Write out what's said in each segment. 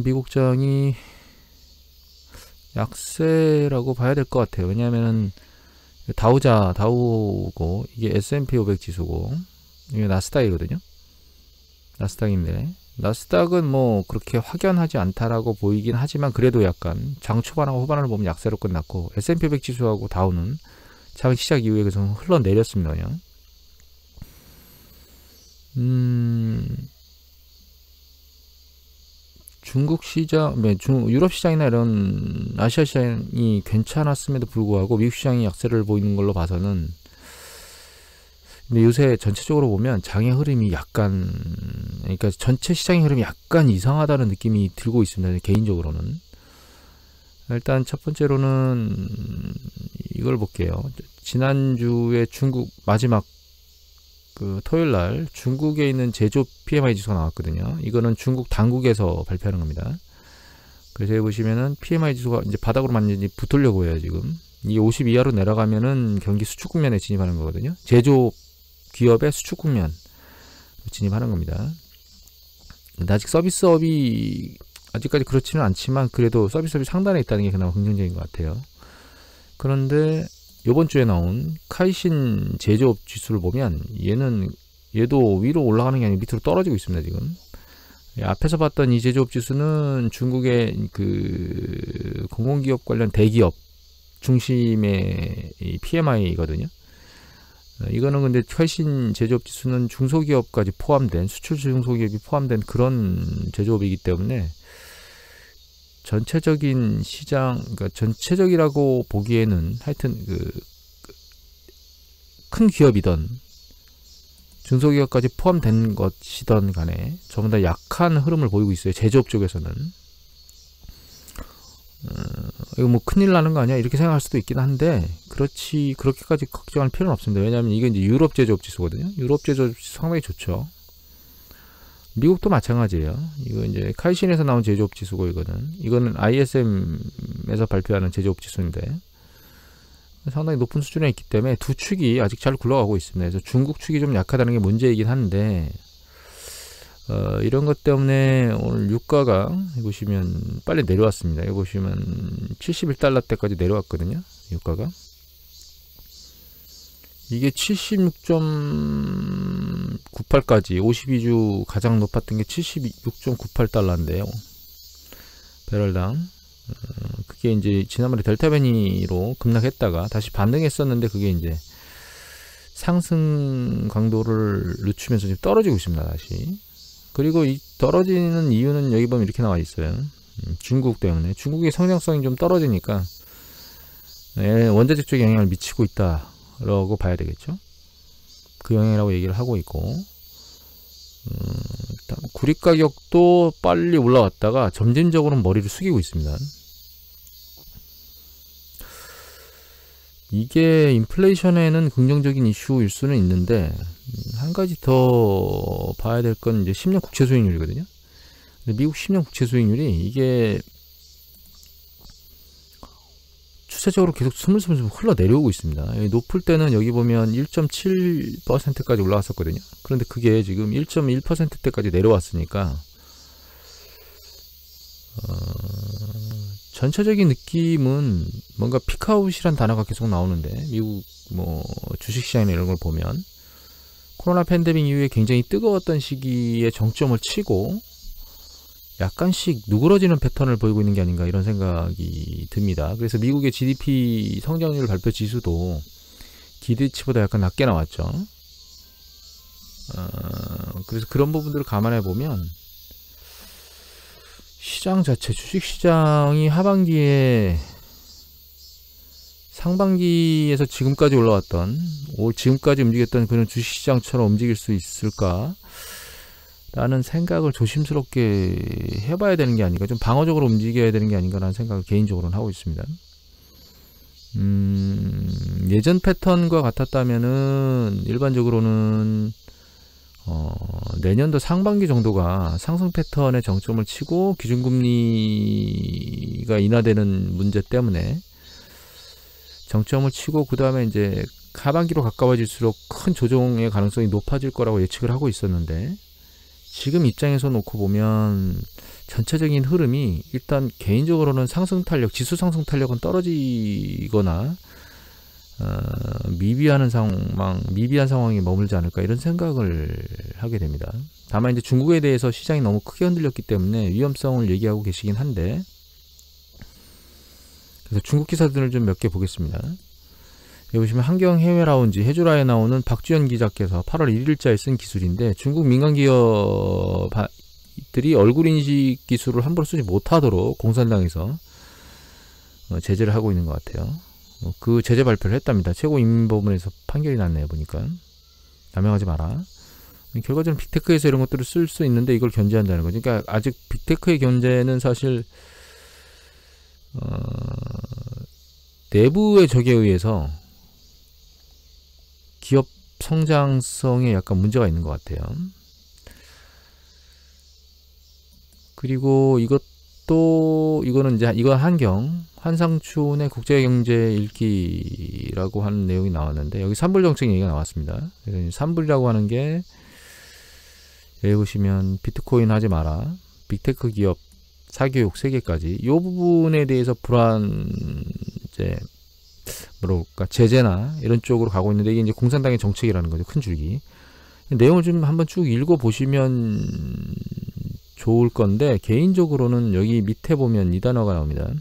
오늘 미국장이 약세라고 봐야 될 것 같아요. 왜냐하면 다우고 이게 S&P 500 지수고 이게 나스닥이거든요. 나스닥인데 나스닥은 뭐 그렇게 확연하지 않다라고 보이긴 하지만 그래도 약간 장 초반하고 후반을 보면 약세로 끝났고 S&P 500 지수하고 다우는 장 시작 이후에 계속 흘러내렸습니다. 그냥. 중국 시장, 유럽 시장이나 이런 아시아 시장이 괜찮았음에도 불구하고 미국 시장이 약세를 보이는 걸로 봐서는 근데 요새 전체적으로 보면 장의 흐름이 약간 그러니까 전체 시장의 흐름이 약간 이상하다는 느낌이 들고 있습니다. 개인적으로는. 일단 첫 번째로는 이걸 볼게요. 지난주에 중국 마지막 그 토요일날 중국에 있는 제조업 PMI 지수가 나왔거든요. 이거는 중국 당국에서 발표하는 겁니다. 그래서 여기 보시면은 PMI 지수가 이제 바닥으로 완전히 붙으려고 해요. 지금 이게 50 이하로 내려가면은 경기 수축 국면에 진입하는 거거든요. 제조업 기업의 수축 국면 진입하는 겁니다. 근데 아직 서비스업이 아직까지 그렇지는 않지만 그래도 서비스업이 상단에 있다는 게 그나마 긍정적인 것 같아요. 그런데 이번 주에 나온 카이신 제조업 지수를 보면 얘도 위로 올라가는 게 아니라 밑으로 떨어지고 있습니다. 지금 앞에서 봤던 이 제조업 지수는 중국의 그 공공기업 관련 대기업 중심의 이 PMI거든요. 이거는 근데 카이신 제조업 지수는 중소기업까지 포함된 수출 중소기업이 포함된 그런 제조업이기 때문에 전체적인 시장, 그러니까 전체적이라고 보기에는 하여튼 큰 기업이던 중소기업까지 포함된 것이던 간에 전부 다 약한 흐름을 보이고 있어요. 제조업 쪽에서는. 이거 뭐 큰일 나는 거 아니야? 이렇게 생각할 수도 있긴 한데 그렇게까지 걱정할 필요는 없습니다. 왜냐하면 이게 이제 유럽 제조업 지수거든요. 유럽 제조업 지수 상당히 좋죠. 미국도 마찬가지예요. 이거 이제 카이신에서 나온 제조업 지수고 이거는 ISM에서 발표하는 제조업 지수인데 상당히 높은 수준에 있기 때문에 두 축이 아직 잘 굴러가고 있습니다. 그래서 중국 축이 좀 약하다는 게 문제이긴 한데 이런 것 때문에 오늘 유가가 보시면 빨리 내려왔습니다. 여기 보시면 71달러대까지 내려왔거든요. 유가가 이게 76.98까지 52주 가장 높았던 게 76.98달러인데요. 배럴당. 그게 이제 지난번에 델타 변이로 급락했다가 다시 반등했었는데 그게 이제 상승 강도를 늦추면서 지금 떨어지고 있습니다. 다시. 그리고 이 떨어지는 이유는 여기 보면 이렇게 나와 있어요. 중국 때문에. 중국의 성장성이 좀 떨어지니까 원자재 쪽에 영향을 미치고 있다. 라고 봐야 되겠죠. 그 영향이라고 얘기를 하고 있고 일단 구리 가격도 빨리 올라왔다가 점진적으로 머리를 숙이고 있습니다. 이게 인플레이션에는 긍정적인 이슈일 수는 있는데 한 가지 더 봐야 될 건 이제 10년 국채 수익률이거든요. 근데 미국 10년 국채 수익률이 이게 추세적으로 계속 스물스물 흘러내려오고 있습니다. 높을 때는 여기 보면 1.7%까지 올라왔었거든요. 그런데 그게 지금 1.1%대까지 내려왔으니까 전체적인 느낌은 뭔가 피크아웃이란 단어가 계속 나오는데 미국 뭐 주식시장이나 이런 걸 보면 코로나 팬데믹 이후에 굉장히 뜨거웠던 시기에 정점을 치고 약간씩 누그러지는 패턴을 보이고 있는 게 아닌가 이런 생각이 듭니다. 그래서 미국의 GDP 성장률 발표 지수도 기대치보다 약간 낮게 나왔죠. 그래서 그런 부분들을 감안해 보면 시장 자체, 주식시장이 하반기에 상반기에서 지금까지 올라왔던 지금까지 움직였던 그런 주식시장처럼 움직일 수 있을까? 라는 생각을 조심스럽게 해봐야 되는 게 아닌가, 좀 방어적으로 움직여야 되는 게 아닌가라는 생각을 개인적으로는 하고 있습니다. 예전 패턴과 같았다면은 일반적으로는 내년도 상반기 정도가 상승 패턴의 정점을 치고 기준금리가 인하되는 문제 때문에 정점을 치고 그 다음에 이제 하반기로 가까워질수록 큰 조정의 가능성이 높아질 거라고 예측을 하고 있었는데 지금 입장에서 놓고 보면 전체적인 흐름이 일단 개인적으로는 상승 탄력, 지수 상승 탄력은 떨어지거나 미비한 상황에 머물지 않을까 이런 생각을 하게 됩니다. 다만 이제 중국에 대해서 시장이 너무 크게 흔들렸기 때문에 위험성을 얘기하고 계시긴 한데, 그래서 중국 기사들을 좀 몇 개 보겠습니다. 여기 보시면 한경 해외 라운지 해주라에 나오는 박주연 기자께서 8월 1일자에 쓴 기술인데, 중국 민간 기업들이 얼굴 인식 기술을 함부로 쓰지 못하도록 공산당에서 제재를 하고 있는 것 같아요. 그 제재 발표를 했답니다. 최고인민법원에서 판결이 났네요. 보니까 남용하지 마라. 결과적으로 빅테크에서 이런 것들을 쓸 수 있는데 이걸 견제한다는 거죠. 그러니까 아직 빅테크의 견제는 사실 내부의 적에 의해서 기업 성장성에 약간 문제가 있는 것 같아요. 그리고 이거는 이제 이건 한상춘의 국제경제 읽기라고 하는 내용이 나왔는데, 여기 산불 정책 얘기가 나왔습니다. 산불이라고 하는 게 여기 보시면 비트코인 하지 마라, 빅테크 기업 사교육 3개까지 이 부분에 대해서 뭐랄까 제재나 이런 쪽으로 가고 있는데, 이게 이제 공산당의 정책이라는 거죠. 큰 줄기. 내용을 좀 한번 쭉 읽어보시면 좋을 건데, 개인적으로는 여기 밑에 보면 이 단어가 나옵니다.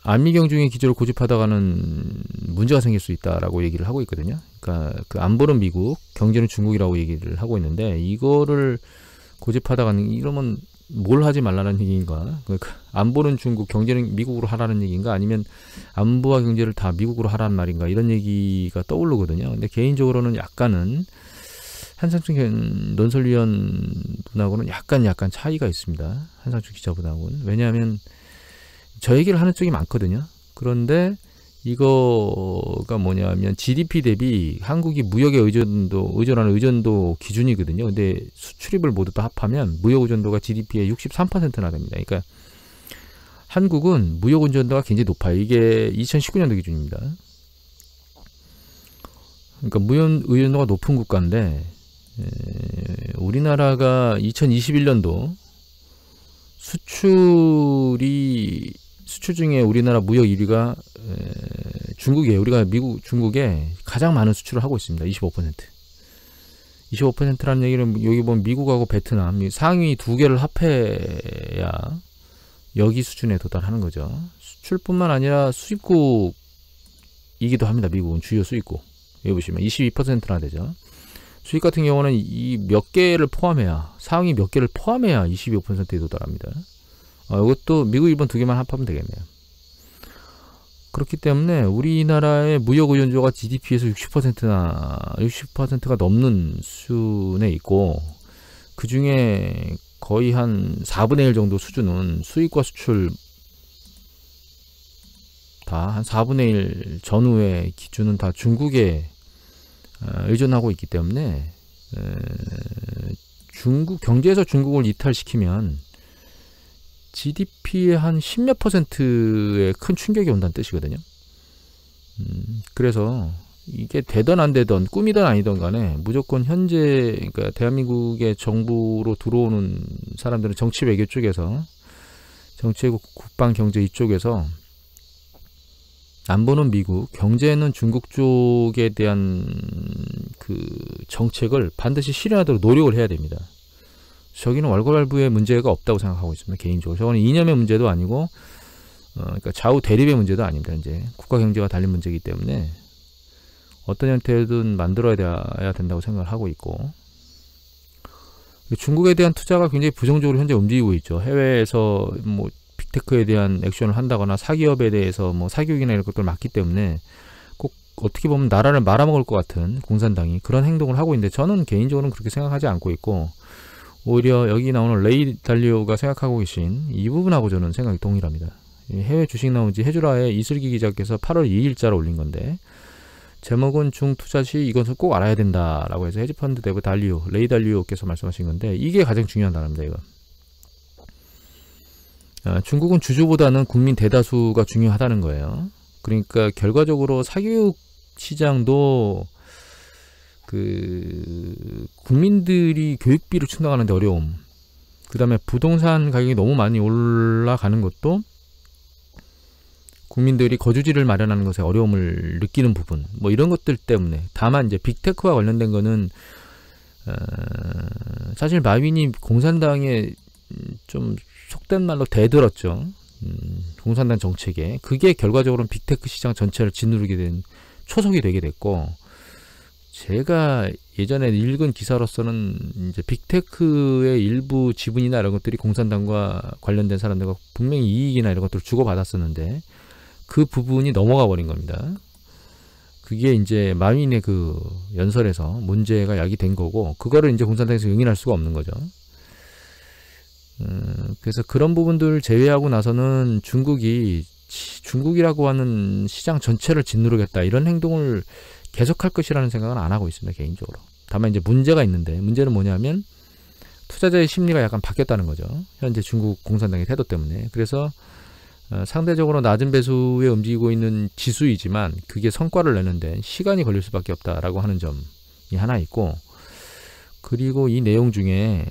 안미경중의 기조를 고집하다가는 문제가 생길 수 있다라고 얘기를 하고 있거든요. 그러니까 그 안보는 미국, 경제는 중국이라고 얘기를 하고 있는데, 이거를 고집하다가는 이러면 뭘 하지 말라는 얘기인가? 그러니까 안보는 중국, 경제는 미국으로 하라는 얘기인가? 아니면 안보와 경제를 다 미국으로 하라는 말인가? 이런 얘기가 떠오르거든요. 근데 개인적으로는 약간은 한상춘 논설위원 분하고는 약간 차이가 있습니다. 한상춘 기자분하고는. 왜냐하면 저 얘기를 하는 쪽이 많거든요. 그런데 이거가 뭐냐면 GDP 대비 한국이 무역에 의존하는 의존도 기준이거든요. 근데 수출입을 모두 다 합하면 무역 의존도가 GDP의 63%나 됩니다. 그러니까 한국은 무역 의존도가 굉장히 높아요. 이게 2019년도 기준입니다. 그러니까 무역 의존도가 높은 국가인데, 우리나라가 2021년도 수출 중에 우리나라 무역 1위가 중국이에요. 우리가 중국에 가장 많은 수출을 하고 있습니다. 25%. 25%라는 얘기는 여기 보면 미국하고 베트남 상위 2개를 합해야 여기 수준에 도달하는 거죠. 수출뿐만 아니라 수입국이기도 합니다. 미국은 주요 수입국. 여기 보시면 22%나 되죠. 수입 같은 경우는 이 몇 개를 포함해야, 상위 몇 개를 포함해야 25%에 도달합니다. 이것도 미국, 일본 2개만 합하면 되겠네요. 그렇기 때문에 우리나라의 무역 의존도가 GDP에서 60%가 넘는 수준에 있고, 그 중에 거의 한 4분의 1 정도 수준은 수입과 수출 다 한 4분의 1 전후의 기준은 다 중국에 의존하고 있기 때문에 중국 경제에서 중국을 이탈시키면 GDP의 한 10몇 %의 큰 충격이 온다는 뜻이거든요. 그래서 이게 되든 안 되든 꿈이든 아니든 간에 무조건 현재, 그러니까 대한민국의 정부로 들어오는 사람들은 정치 외교 쪽에서, 정치외교 국방 경제 이쪽에서 안보는 미국, 경제는 중국 쪽에 대한 그 정책을 반드시 실현하도록 노력을 해야 됩니다. 저기는 왈가왈부의 문제가 없다고 생각하고 있습니다. 개인적으로. 저거는 이념의 문제도 아니고, 그러니까 좌우 대립의 문제도 아닙니다. 이제 국가 경제가 달린 문제이기 때문에 어떤 형태든 만들어야 된다고 생각을 하고 있고, 중국에 대한 투자가 굉장히 부정적으로 현재 움직이고 있죠. 해외에서 뭐 빅테크에 대한 액션을 한다거나 사기업에 대해서 뭐 사교육이나 이런 것들을 막기 때문에 꼭 어떻게 보면 나라를 말아먹을 것 같은 공산당이 그런 행동을 하고 있는데, 저는 개인적으로는 그렇게 생각하지 않고 있고, 오히려 여기 나오는 레이 달리오가 생각하고 계신 이 부분하고 저는 생각이 동일합니다. 해외 주식 나온지 해주라의 이슬기 기자께서 8월 2일자로 올린 건데, 제목은 중투자 시 이것을 꼭 알아야 된다라고 해서 헤지펀드 대부 레이 달리오께서 말씀하신 건데, 이게 가장 중요한 단어입니다. 이거. 중국은 주주보다는 국민 대다수가 중요하다는 거예요. 그러니까 결과적으로 사교육 시장도 국민들이 교육비를 충당하는데 어려움, 그 다음에 부동산 가격이 너무 많이 올라가는 것도 국민들이 거주지를 마련하는 것에 어려움을 느끼는 부분, 뭐 이런 것들 때문에. 다만 이제 빅테크와 관련된 거는 사실 마윈이 공산당에 좀 속된 말로 대들었죠. 공산당 정책에. 그게 결과적으로는 빅테크 시장 전체를 짓누르게 된 초석이 되게 됐고, 제가 예전에 읽은 기사로서는 이제 빅테크의 일부 지분이나 이런 것들이 공산당과 관련된 사람들과 분명히 이익이나 이런 것들을 주고받았었는데 그 부분이 넘어가 버린 겁니다. 그게 이제 마윈의 그 연설에서 문제가 야기된 거고, 그거를 이제 공산당에서 용인할 수가 없는 거죠. 그래서 그런 부분들 제외하고 나서는 중국이라고 하는 시장 전체를 짓누르겠다 이런 행동을 계속할 것이라는 생각은 안 하고 있습니다, 개인적으로. 다만 이제 문제가 있는데, 문제는 뭐냐면 투자자의 심리가 약간 바뀌었다는 거죠. 현재 중국 공산당의 태도 때문에. 그래서 상대적으로 낮은 배수에 움직이고 있는 지수이지만 그게 성과를 내는데 시간이 걸릴 수밖에 없다라고 하는 점이 하나 있고, 그리고 이 내용 중에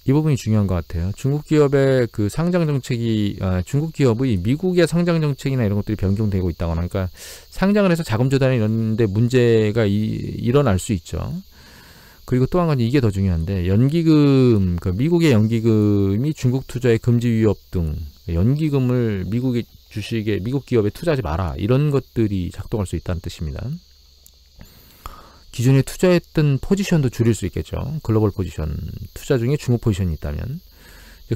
이 부분이 중요한 것 같아요. 중국 기업의 그 상장 정책이, 중국 기업의 미국의 상장 정책이나 이런 것들이 변경되고 있다거나, 그러니까 상장을 해서 자금 조달이 이런데 문제가 일어날 수 있죠. 그리고 또 한 가지, 이게 더 중요한데, 연기금, 그 미국의 연기금이 중국 투자의 금지 위협 등 연기금을 미국의 주식에, 미국 기업에 투자하지 마라, 이런 것들이 작동할 수 있다는 뜻입니다. 기존에 투자했던 포지션도 줄일 수 있겠죠. 글로벌 포지션 투자 중에 중국 포지션이 있다면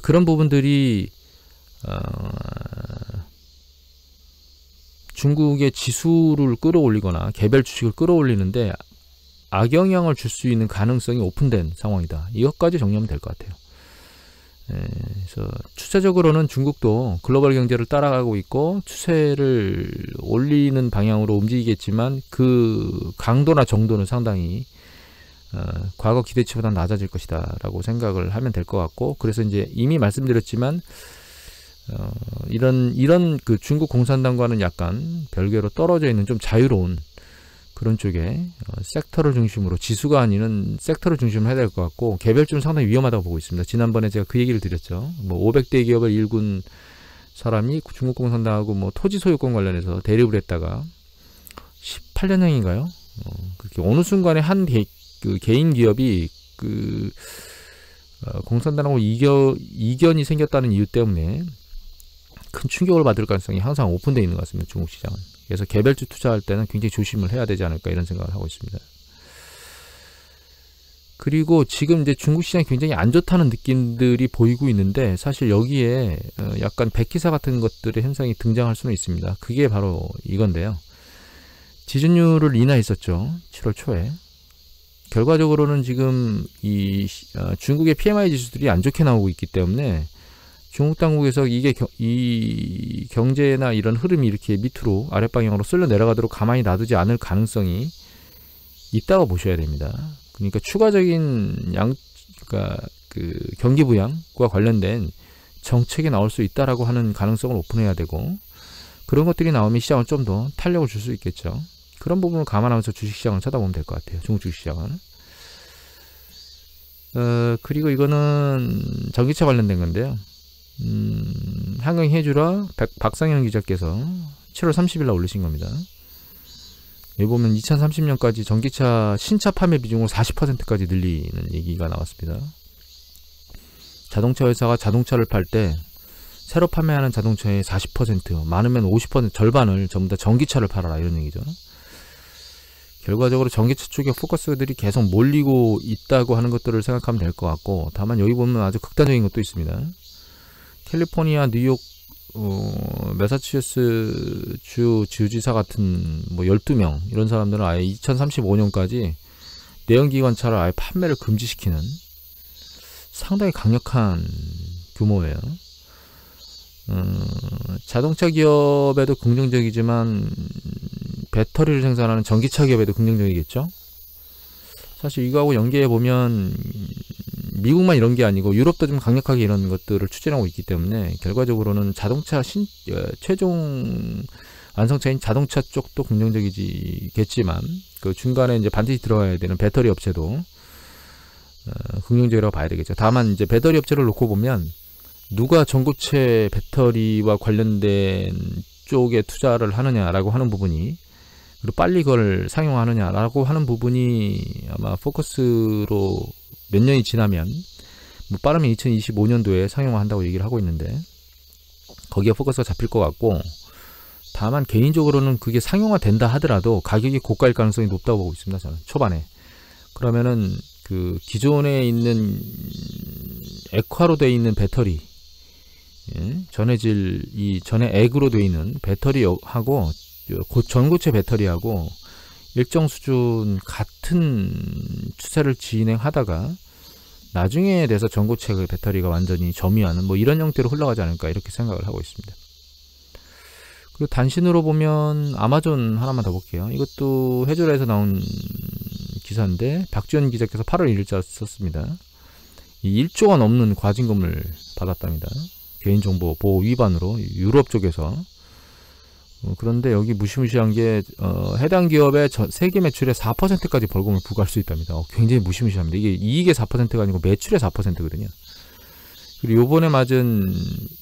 그런 부분들이 중국의 지수를 끌어올리거나 개별 주식을 끌어올리는데 악영향을 줄 수 있는 가능성이 오픈된 상황이다. 이것까지 정리하면 될 것 같아요. 그래서 추세적으로는 중국도 글로벌 경제를 따라가고 있고 추세를 올리는 방향으로 움직이겠지만 그 강도나 정도는 상당히 과거 기대치보다 낮아질 것이다 라고 생각을 하면 될 것 같고, 그래서 이제 이미 말씀드렸지만 이런 그 중국 공산당과는 약간 별개로 떨어져 있는 좀 자유로운 그런 쪽에 섹터를 중심으로, 지수가 아니는 섹터를 중심으로 해야 될 것 같고, 개별주는 상당히 위험하다고 보고 있습니다. 지난번에 제가 그 얘기를 드렸죠. 뭐 500대 기업을 일군 사람이 중국 공산당하고 뭐 토지 소유권 관련해서 대립을 했다가 18년형인가요? 그렇게 어느 순간에 그 개인 기업이 공산당하고 이견이 생겼다는 이유 때문에 큰 충격을 받을 가능성이 항상 오픈되어 있는 것 같습니다, 중국 시장은. 그래서 개별주 투자할 때는 굉장히 조심을 해야 되지 않을까 이런 생각을 하고 있습니다. 그리고 지금 이제 중국 시장이 굉장히 안 좋다는 느낌들이 보이고 있는데, 사실 여기에 약간 백기사 같은 것들의 현상이 등장할 수는 있습니다. 그게 바로 이건데요. 지준율을 인하했었죠, 7월 초에. 결과적으로는 지금 중국의 PMI 지수들이 안 좋게 나오고 있기 때문에 중국 당국에서 이 경제나 이런 흐름이 이렇게 밑으로 아랫방향으로 쓸려 내려가도록 가만히 놔두지 않을 가능성이 있다고 보셔야 됩니다. 그러니까 추가적인 그러니까 그 경기 부양과 관련된 정책이 나올 수 있다라고 하는 가능성을 오픈해야 되고, 그런 것들이 나오면 시장은 좀 더 탄력을 줄 수 있겠죠. 그런 부분을 감안하면서 주식시장을 쳐다보면 될 것 같아요, 중국 주식시장은. 그리고 이거는 전기차 관련된 건데요. 한경해주라 박상현 기자께서 7월 30일 날 올리신 겁니다. 여기 보면 2030년까지 전기차 신차 판매 비중을 40%까지 늘리는 얘기가 나왔습니다. 자동차 회사가 자동차를 팔 때 새로 판매하는 자동차의 40%, 많으면 50%, 절반을 전부 다 전기차를 팔아라, 이런 얘기죠. 결과적으로 전기차 쪽에 포커스들이 계속 몰리고 있다고 하는 것들을 생각하면 될 것 같고, 다만 여기 보면 아주 극단적인 것도 있습니다. 캘리포니아, 뉴욕, 매사추세츠 주지사 같은 뭐 12명 이런 사람들은 아예 2035년까지 내연기관차를 아예 판매를 금지시키는 상당히 강력한 규모예요. 자동차 기업에도 긍정적이지만 배터리를 생산하는 전기차 기업에도 긍정적이겠죠. 사실 이거하고 연계해 보면 미국만 이런 게 아니고 유럽도 좀 강력하게 이런 것들을 추진하고 있기 때문에 결과적으로는 자동차 최종 완성차인 자동차 쪽도 긍정적이겠지만 그 중간에 이제 반드시 들어가야 되는 배터리 업체도 긍정적이라고 봐야 되겠죠. 다만 이제 배터리 업체를 놓고 보면 누가 전고체 배터리와 관련된 쪽에 투자를 하느냐라고 하는 부분이, 그리고 빨리 그걸 상용하느냐라고 하는 부분이 아마 포커스로 몇 년이 지나면, 뭐 빠르면 2025년도에 상용화한다고 얘기를 하고 있는데 거기에 포커스가 잡힐 것 같고, 다만 개인적으로는 그게 상용화된다 하더라도 가격이 고가일 가능성이 높다고 보고 있습니다. 저는 초반에. 그러면은 그 기존에 있는 액화로 되어 있는 배터리, 전해질 이 전해 액으로 되어 있는 배터리하고 전고체 배터리하고 일정 수준 같은 추세를 진행하다가 나중에 돼서 전고체 그 배터리가 완전히 점유하는 뭐 이런 형태로 흘러가지 않을까 이렇게 생각을 하고 있습니다. 그리고 단신으로 보면 아마존 하나만 더 볼게요. 이것도 해조라에서 나온 기사인데 박지원 기자께서 8월 1일자 썼습니다. 이 1조가 넘는 과징금을 받았답니다. 개인정보 보호 위반으로 유럽 쪽에서. 그런데 여기 무시무시한 게 해당 기업의 세계 매출의 4%까지 벌금을 부과할 수 있답니다. 굉장히 무시무시합니다. 이게 이익의 4%가 아니고 매출의 4%거든요. 그리고 요번에 맞은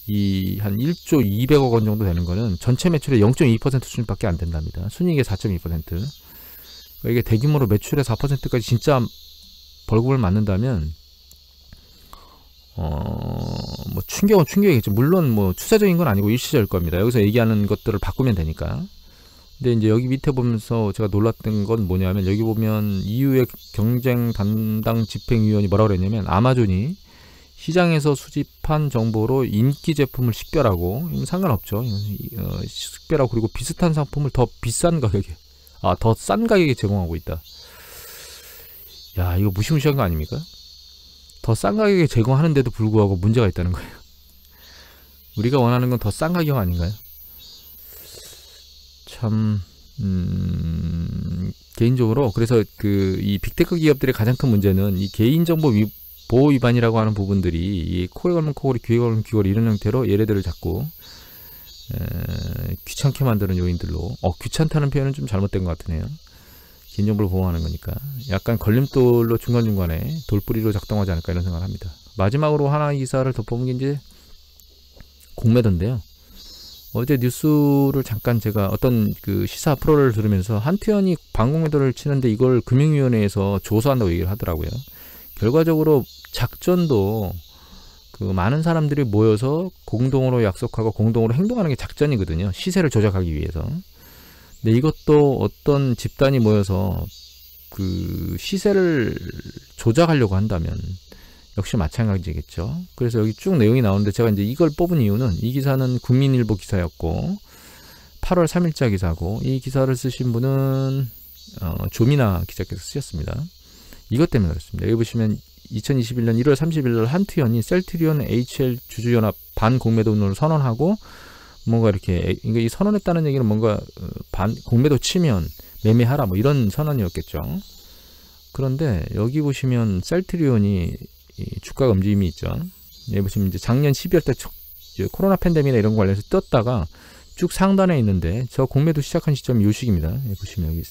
이 한 1조 200억 원 정도 되는 거는 전체 매출의 0.2% 수준밖에 안 된답니다. 순이익의 4.2%. 그러니까 이게 대규모로 매출의 4%까지 진짜 벌금을 맞는다면 뭐 충격은 충격이겠죠. 물론 뭐 추세적인 건 아니고 일시적일 겁니다. 여기서 얘기하는 것들을 바꾸면 되니까. 근데 이제 여기 밑에 보면서 제가 놀랐던 건 뭐냐면, 여기 보면 EU의 경쟁 담당 집행위원이 뭐라고 그랬냐면, 아마존이 시장에서 수집한 정보로 인기 제품을 식별하고, 이건 상관없죠. 식별하고, 그리고 비슷한 상품을 더 비싼 가격에, 더 싼 가격에 제공하고 있다. 야, 이거 무시무시한 거 아닙니까? 더 싼 가격에 제공하는데도 불구하고 문제가 있다는 거예요. 우리가 원하는 건 더 싼 가격 아닌가요? 참 개인적으로 그래서 이 빅테크 기업들의 가장 큰 문제는 이 개인정보 보호 위반이라고 하는 부분들이 이 코에 걸면 코걸이, 귀에 걸면 귀걸이 이런 형태로 얘네들을 자꾸 귀찮게 만드는 요인들로, 귀찮다는 표현은 좀 잘못된 것 같으네요. 개인정보를 보호하는 거니까 약간 걸림돌로 중간중간에 돌뿌리로 작동하지 않을까 이런 생각을 합니다. 마지막으로 하나 기사를 덧보면 게 이제 공매도인데요. 어제 뉴스를 잠깐 제가 어떤 그 시사 프로를 들으면서 한투현이 반공매도를 치는데 이걸 금융위원회에서 조사한다고 얘기를 하더라고요. 결과적으로 작전도 그 많은 사람들이 모여서 공동으로 약속하고 공동으로 행동하는 게 작전이거든요. 시세를 조작하기 위해서. 근데 이것도 어떤 집단이 모여서 그 시세를 조작하려고 한다면 역시 마찬가지겠죠. 그래서 여기 쭉 내용이 나오는데 제가 이제 이걸 뽑은 이유는, 이 기사는 국민일보 기사였고 8월 3일자 기사고, 이 기사를 쓰신 분은 조민아 기자께서 쓰셨습니다. 이것 때문에 그렇습니다. 여기 보시면 2021년 1월 30일 날 한투현이 셀트리온 HL 주주연합 반공매도론을 선언하고, 뭔가 이렇게, 이 선언했다는 얘기는 뭔가 공매도 치면 매매하라 뭐 이런 선언이었겠죠. 그런데 여기 보시면 셀트리온이 주가가 움직임이 있죠. 여기 보시면 이제 작년 12월 때 코로나 팬데믹이나 이런 거 관련해서 떴다가 쭉 상단에 있는데, 저 공매도 시작한 시점이 요 시기입니다. 여기 보시면 여기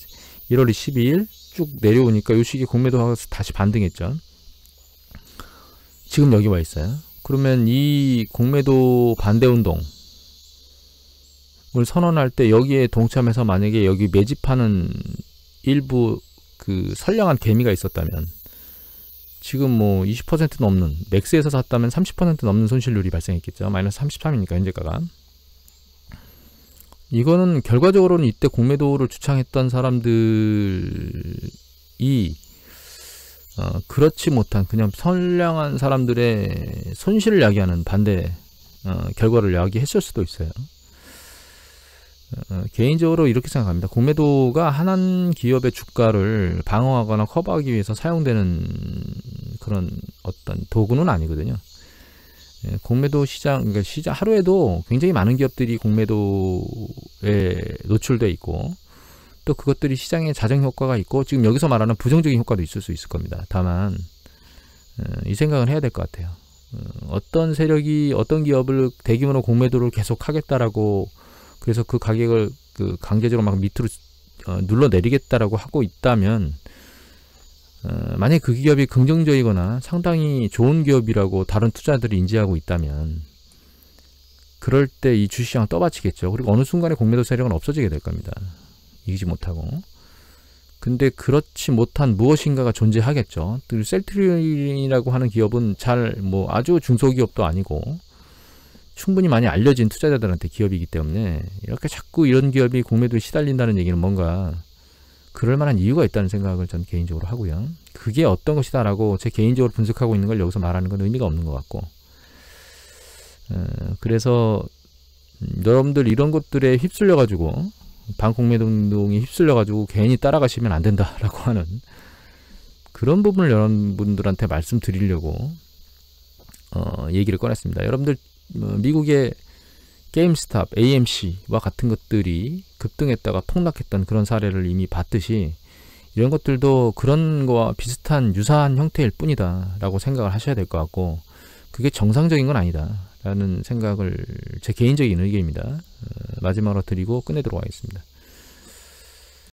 1월 22일 쭉 내려오니까 요 시기에 공매도하고 다시 반등했죠. 지금 여기 와 있어요. 그러면 이 공매도 반대 운동 선언할 때 여기에 동참해서 만약에 여기 매집하는 일부 그 선량한 개미가 있었다면, 지금 뭐 20% 넘는, 맥스에서 샀다면 30% 넘는 손실률이 발생했겠죠. 마이너스 33이니까 현재가가. 이거는 결과적으로는 이때 공매도를 주창했던 사람들이 그렇지 못한 그냥 선량한 사람들의 손실을 야기하는 반대 결과를 야기했을 수도 있어요. 개인적으로 이렇게 생각합니다. 공매도가 한 기업의 주가를 방어하거나 커버하기 위해서 사용되는 그런 어떤 도구는 아니거든요. 공매도 시장, 그러니까 하루에도 굉장히 많은 기업들이 공매도에 노출돼 있고, 또 그것들이 시장에 자정 효과가 있고, 지금 여기서 말하는 부정적인 효과도 있을 수 있을 겁니다. 다만 이 생각은 해야 될 것 같아요. 어떤 세력이 어떤 기업을 대규모로 공매도를 계속 하겠다라고, 그래서 그 가격을 그 강제적으로 막 밑으로 눌러내리겠다라고 하고 있다면, 만약에 그 기업이 긍정적이거나 상당히 좋은 기업이라고 다른 투자들이 인지하고 있다면 그럴 때 이 주식시장은 떠받치겠죠. 그리고 어느 순간에 공매도 세력은 없어지게 될 겁니다. 이기지 못하고. 근데 그렇지 못한 무엇인가가 존재하겠죠. 셀트리온이라고 하는 기업은 뭐 아주 중소기업도 아니고 충분히 많이 알려진 투자자들한테 기업이기 때문에 이렇게 자꾸 이런 기업이 공매도에 시달린다는 얘기는 뭔가 그럴 만한 이유가 있다는 생각을 저는 개인적으로 하고요. 그게 어떤 것이다라고 제 개인적으로 분석하고 있는 걸 여기서 말하는 건 의미가 없는 것 같고, 그래서 여러분들 이런 것들에 휩쓸려가지고 반공매도 운동이 휩쓸려가지고 괜히 따라가시면 안 된다라고 하는 그런 부분을 여러분들한테 말씀드리려고 얘기를 꺼냈습니다. 여러분들 미국의 게임스탑, AMC와 같은 것들이 급등했다가 폭락했던 그런 사례를 이미 봤듯이 이런 것들도 그런 거와 비슷한 유사한 형태일 뿐이다 라고 생각을 하셔야 될 것 같고, 그게 정상적인 건 아니다 라는 생각을 제 개인적인 의견입니다. 마지막으로 드리고 끝내도록 하겠습니다.